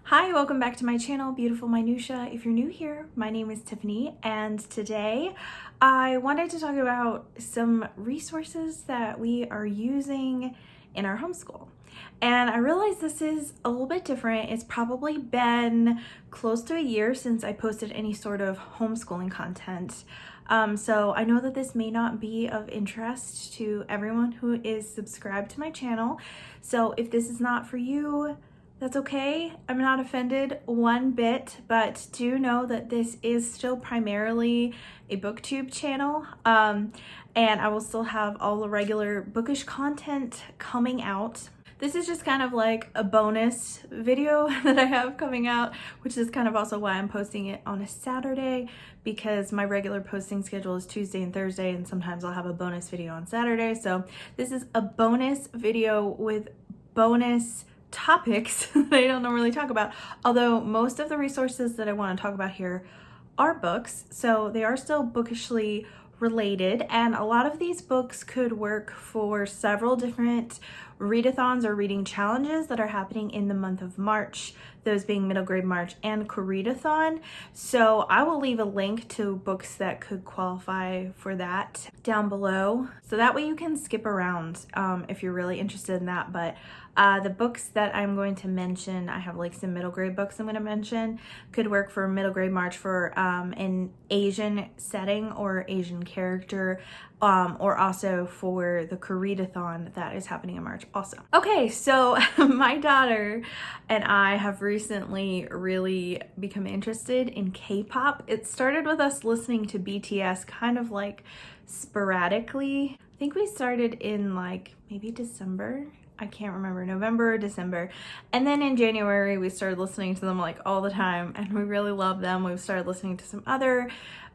Hi, welcome back to my channel, Beautiful Minutia. If you're new here, my name is Tiffany, and today I wanted to talk about some resources that we are using in our homeschool. And I realize this is a little bit different. It's probably been close to a year since I posted any sort of homeschooling content. So I know that this may not be of interest to everyone who is subscribed to my channel. So if this is not for you, that's okay. I'm not offended one bit, but do know that this is still primarily a booktube channel. And I will still have all the regular bookish content coming out. This is just kind of like a bonus video that I have coming out, which is kind of also why I'm posting it on a Saturday, because my regular posting schedule is Tuesday and Thursday, and sometimes I'll have a bonus video on Saturday. So this is a bonus video with bonus topics that I don't normally talk about, although most of the resources that I want to talk about here are books, so they are still bookishly related, and a lot of these books could work for several different readathons or reading challenges that are happening in the month of March, those being Middle Grade March and Coreadathon. So I will leave a link to books that could qualify for that down below, so that way you can skip around if you're really interested in that. But the books that I'm going to mention, I have like some middle grade books I'm going to mention, could work for Middle Grade March for an Asian setting or Asian character, or also for the Coreadathon that is happening in March also. Okay, so my daughter and I have recently really become interested in K-pop. It started with us listening to BTS kind of like sporadically. I think we started in like maybe December. I can't remember, November or December. And then in January, we started listening to them like all the time, and we really love them. We've started listening to some other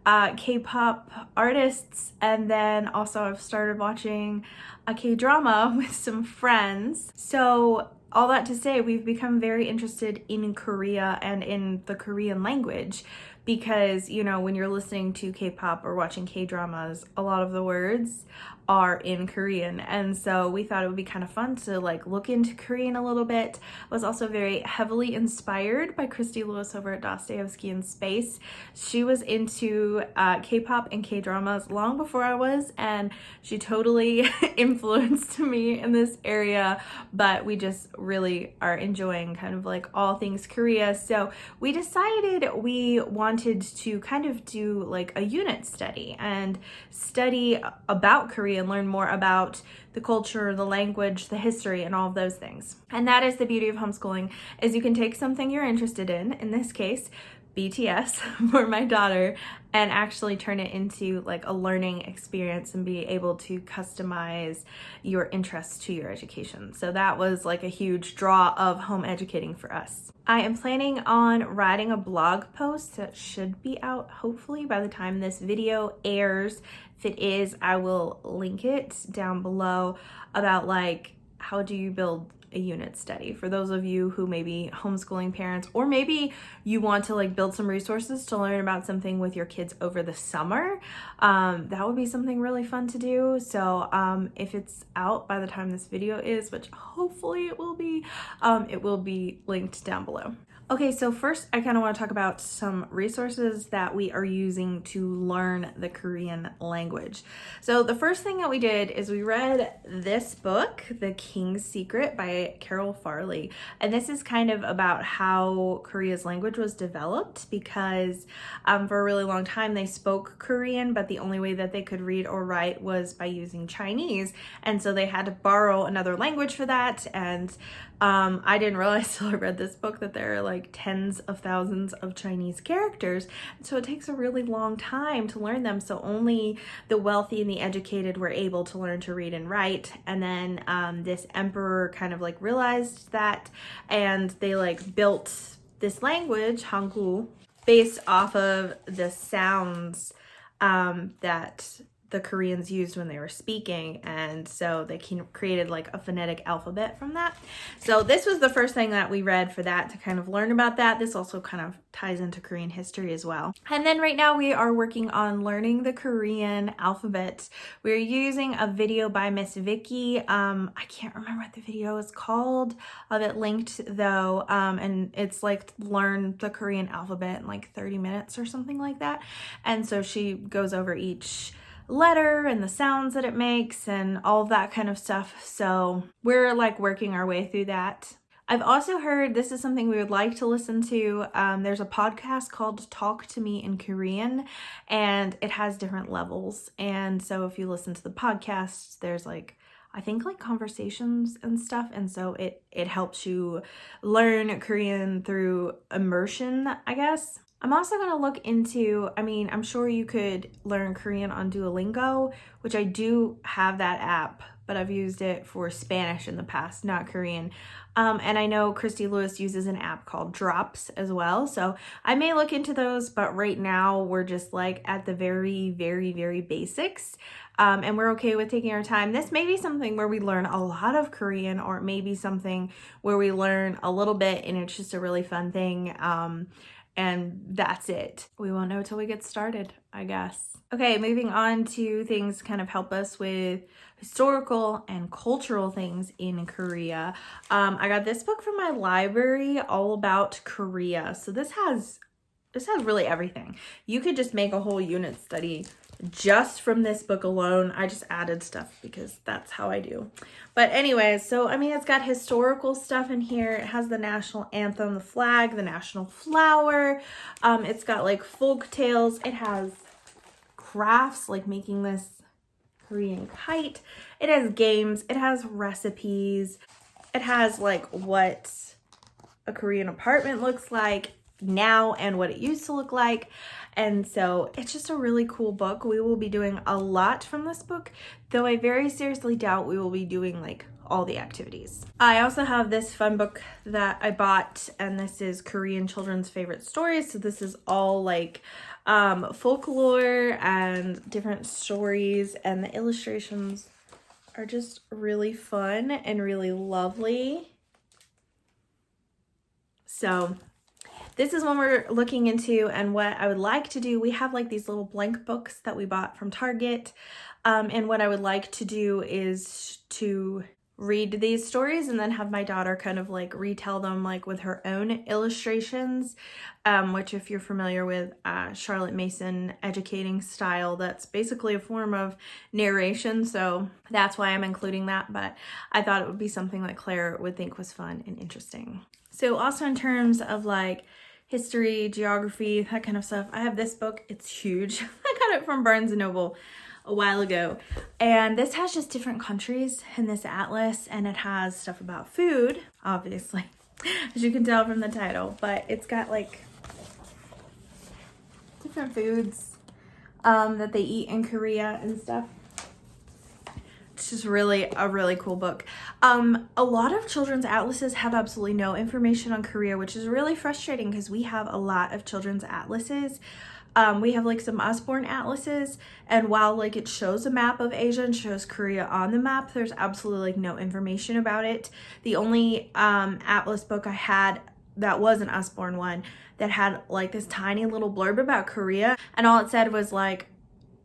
K-pop artists, and then also I've started watching a K-drama with some friends. So all that to say, we've become very interested in Korea and in the Korean language, because, you know, when you're listening to K-pop or watching K-dramas, a lot of the words are in Korean, and so we thought it would be kind of fun to like look into Korean a little bit. I was also very heavily inspired by Christy Lewis over at Dostoevsky in Space. She was into K-pop and K-dramas long before I was, and she totally influenced me in this area, but we just really are enjoying kind of like all things Korea. So we decided we wanted to kind of do like a unit study and study about Korea and learn more about the culture, the language, the history, and all of those things. And that is the beauty of homeschooling, is you can take something you're interested in this case, BTS for my daughter, and actually turn it into like a learning experience and be able to customize your interests to your education. So that was like a huge draw of home educating for us. I am planning on writing a blog post that should be out hopefully by the time this video airs. If it is, I will link it down below, about like how do you build a unit study for those of you who may be homeschooling parents, or maybe you want to like build some resources to learn about something with your kids over the summer. That would be something really fun to do. So if it's out by the time this video is, which hopefully it will be linked down below. Okay, so first I kind of want to talk about some resources that we are using to learn the Korean language. So the first thing that we did is we read this book, The King's Secret by Carol Farley. And this is kind of about how Korea's language was developed, because for a really long time they spoke Korean, but the only way that they could read or write was by using Chinese. And so they had to borrow another language for that. And I didn't realize till I read this book that there are like tens of thousands of Chinese characters, so it takes a really long time to learn them. So only the wealthy and the educated were able to learn to read and write. And then this emperor kind of like realized that, and they like built this language, Hangul, based off of the sounds that the Koreans used when they were speaking, and so they created like a phonetic alphabet from that. So this was the first thing that we read for that, to kind of learn about that. This also kind of ties into Korean history as well. And then right now we are working on learning the Korean alphabet. We're using a video by Miss Vicky. I can't remember what the video is called. I'll have it linked though, and it's like learn the Korean alphabet in like 30 minutes or something like that. And so she goes over each letter and the sounds that it makes and all of that kind of stuff. So we're like working our way through that. I've also heard, this is something we would like to listen to. There's a podcast called Talk to Me in Korean, and it has different levels. And so if you listen to the podcast, there's like, I think like conversations and stuff. And so it helps you learn Korean through immersion, I guess. I'm also going to look into, I'm sure you could learn Korean on Duolingo, which I do have that app, but I've used it for Spanish in the past, not Korean. And I know Christy Lewis uses an app called Drops as well. So I may look into those, but right now we're just like at the very, very, very basics. And we're okay with taking our time. This may be something where we learn a lot of Korean, or it may be something where we learn a little bit and it's just a really fun thing. And that's it. We won't know till we get started, I guess. Okay, moving on to things kind of help us with historical and cultural things in Korea. I got this book from my library all about Korea. So this has really everything. You could just make a whole unit study just from this book alone. I just added stuff because that's how I do. But anyways, so it's got historical stuff in here. It has the national anthem, the flag, the national flower. It's got like folk tales. It has crafts, like making this Korean kite. It has games. It has recipes. It has like what a Korean apartment looks like now and what it used to look like. And so it's just a really cool book. We will be doing a lot from this book, though I very seriously doubt we will be doing like all the activities. I also have this fun book that I bought, and this is Korean children's favorite stories. So this is all like folklore and different stories, and the illustrations are just really fun and really lovely. So this is one we're looking into, and what I would like to do, we have like these little blank books that we bought from Target, and what I would like to do is to read these stories and then have my daughter kind of like retell them like with her own illustrations, which if you're familiar with Charlotte Mason educating style, that's basically a form of narration. So that's why I'm including that, but I thought it would be something that Claire would think was fun and interesting. So also in terms of like history, geography, that kind of stuff, I have this book. It's huge. I got it from Barnes & Noble a while ago. And this has just different countries in this atlas, and it has stuff about food, obviously, as you can tell from the title, but it's got like different foods that they eat in Korea and stuff. It's just really a really cool book. A lot of children's atlases have absolutely no information on Korea, which is really frustrating because we have a lot of children's atlases. We have like some Usborne atlases, and while like it shows a map of Asia and shows Korea on the map, there's absolutely like no information about it. The only atlas book I had that was an Usborne one that had like this tiny little blurb about Korea, and all it said was like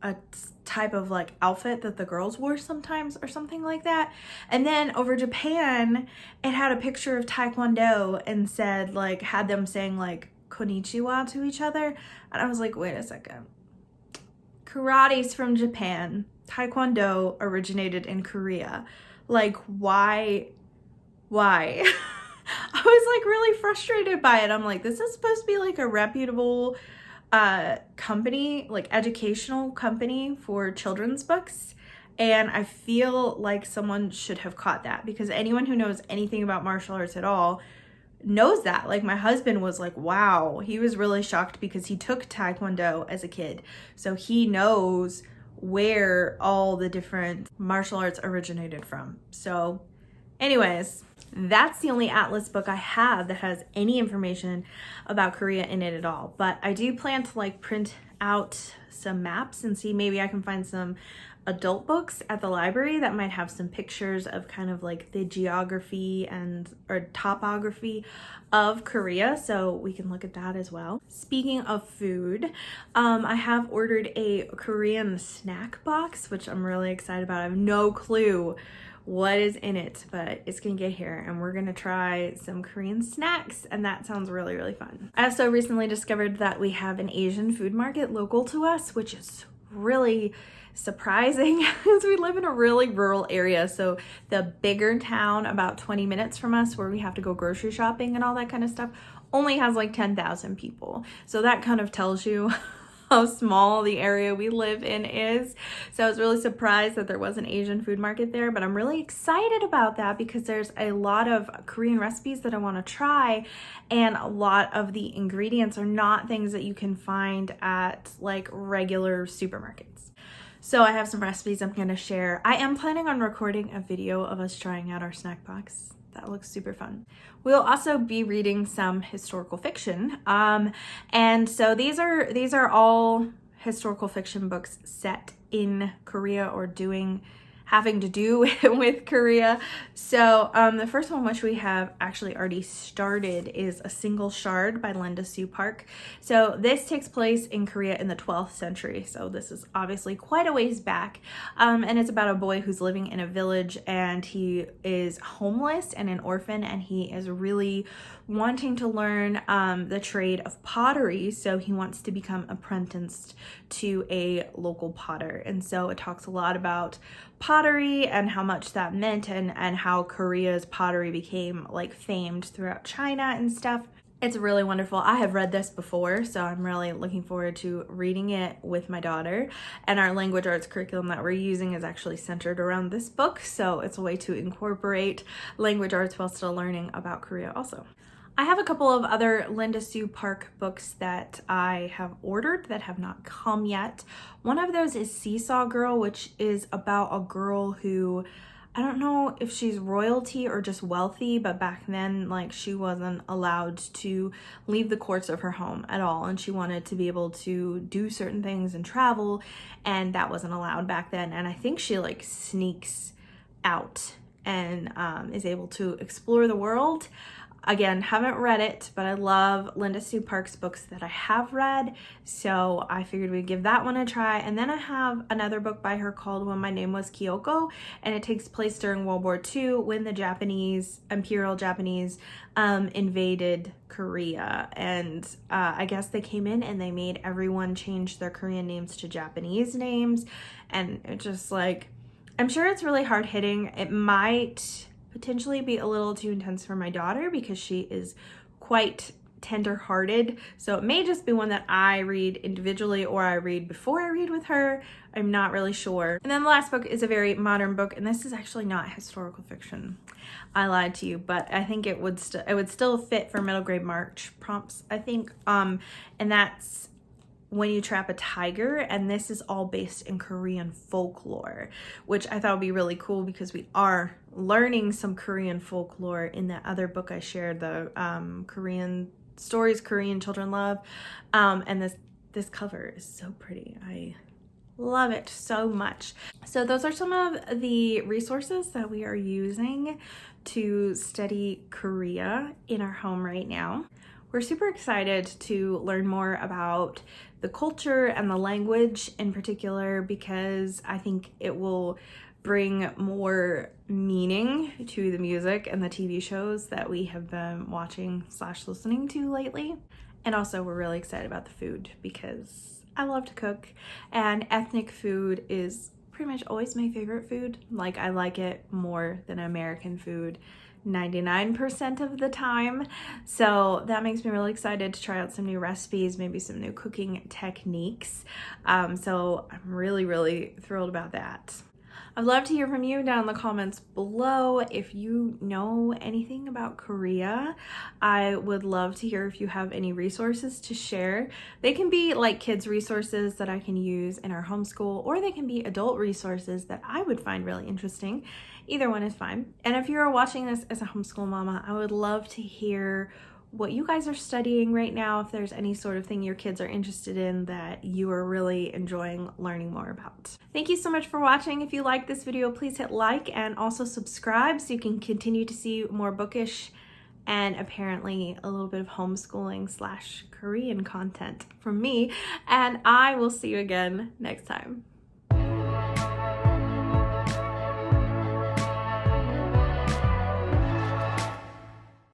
a type of like outfit that the girls wore sometimes or something like that. And then over Japan, it had a picture of Taekwondo and said like, had them saying like konnichiwa to each other. And I was like, wait a second. Karate's from Japan. Taekwondo originated in Korea. Like, why? I was like really frustrated by it. I'm like, this is supposed to be like a reputable company, like educational company for children's books. And I feel like someone should have caught that, because anyone who knows anything about martial arts at all knows that. Like my husband was like, wow, he was really shocked because he took Taekwondo as a kid. So he knows where all the different martial arts originated from. So Anyways, that's the only atlas book I have that has any information about Korea in it at all. But I do plan to like print out some maps and see maybe I can find some adult books at the library that might have some pictures of kind of like the geography or topography of Korea, so we can look at that as well. Speaking of food, I have ordered a Korean snack box, which I'm really excited about. I have no clue what is in it, but it's gonna get here and we're gonna try some Korean snacks, and that sounds really, really fun. I also recently discovered that we have an Asian food market local to us, which is really surprising as we live in a really rural area. So the bigger town about 20 minutes from us, where we have to go grocery shopping and all that kind of stuff, only has like 10,000 people. So that kind of tells you how small the area we live in is. So I was really surprised that there was an Asian food market there, but I'm really excited about that because there's a lot of Korean recipes that I want to try, and a lot of the ingredients are not things that you can find at like regular supermarkets. So I have some recipes I'm gonna share. I am planning on recording a video of us trying out our snack box. That looks super fun. We'll also be reading some historical fiction. And so these are all historical fiction books set in Korea or having to do with Korea. So the first one, which we have actually already started, is A Single Shard by Linda Sue Park. So this takes place in Korea in the 12th century. So this is obviously quite a ways back. And it's about a boy who's living in a village, and he is homeless and an orphan, and he is really wanting to learn the trade of pottery. So he wants to become apprenticed to a local potter. And so it talks a lot about pottery and how much that meant, and how Korea's pottery became like famed throughout China and stuff. It's really wonderful. I have read this before, so I'm really looking forward to reading it with my daughter. And our language arts curriculum that we're using is actually centered around this book, so it's a way to incorporate language arts while still learning about Korea also. I have a couple of other Linda Sue Park books that I have ordered that have not come yet. One of those is Seesaw Girl, which is about a girl who, I don't know if she's royalty or just wealthy, but back then, like, she wasn't allowed to leave the courts of her home at all, and she wanted to be able to do certain things and travel, and that wasn't allowed back then. And I think she like sneaks out and is able to explore the world. Again, haven't read it, but I love Linda Sue Park's books that I have read, so I figured we'd give that one a try. And then I have another book by her called When My Name Was Kyoko, and it takes place during World War II when the Imperial Japanese invaded Korea. And I guess they came in and they made everyone change their Korean names to Japanese names, and it just like, I'm sure it's really hard hitting. It might potentially be a little too intense for my daughter because she is quite tender-hearted, so it may just be one that I read individually or I read before I read with her. I'm not really sure. And then the last book is a very modern book, and this is actually not historical fiction. I lied to you, but I think it would still fit for middle grade March prompts, I think. And that's When You Trap a Tiger, and this is all based in Korean folklore, which I thought would be really cool because we are learning some Korean folklore in that other book I shared, the Korean stories Korean children love. And this cover is so pretty. I love it so much. So those are some of the resources that we are using to study Korea in our home right now. We're super excited to learn more about the culture and the language in particular, because I think it will bring more meaning to the music and the TV shows that we have been watching / listening to lately. And also we're really excited about the food because I love to cook, and ethnic food is pretty much always my favorite food. Like, I like it more than American food 99% of the time. So that makes me really excited to try out some new recipes, maybe some new cooking techniques. So I'm really, really thrilled about that. I'd love to hear from you down in the comments below. If you know anything about Korea, I would love to hear if you have any resources to share. They can be like kids resources that I can use in our homeschool, or they can be adult resources that I would find really interesting. Either one is fine. And if you're watching this as a homeschool mama, I would love to hear what you guys are studying right now, if there's any sort of thing your kids are interested in that you are really enjoying learning more about. Thank you so much for watching. If you like this video, please hit like and also subscribe so you can continue to see more bookish and apparently a little bit of homeschooling / Korean content from me. And I will see you again next time.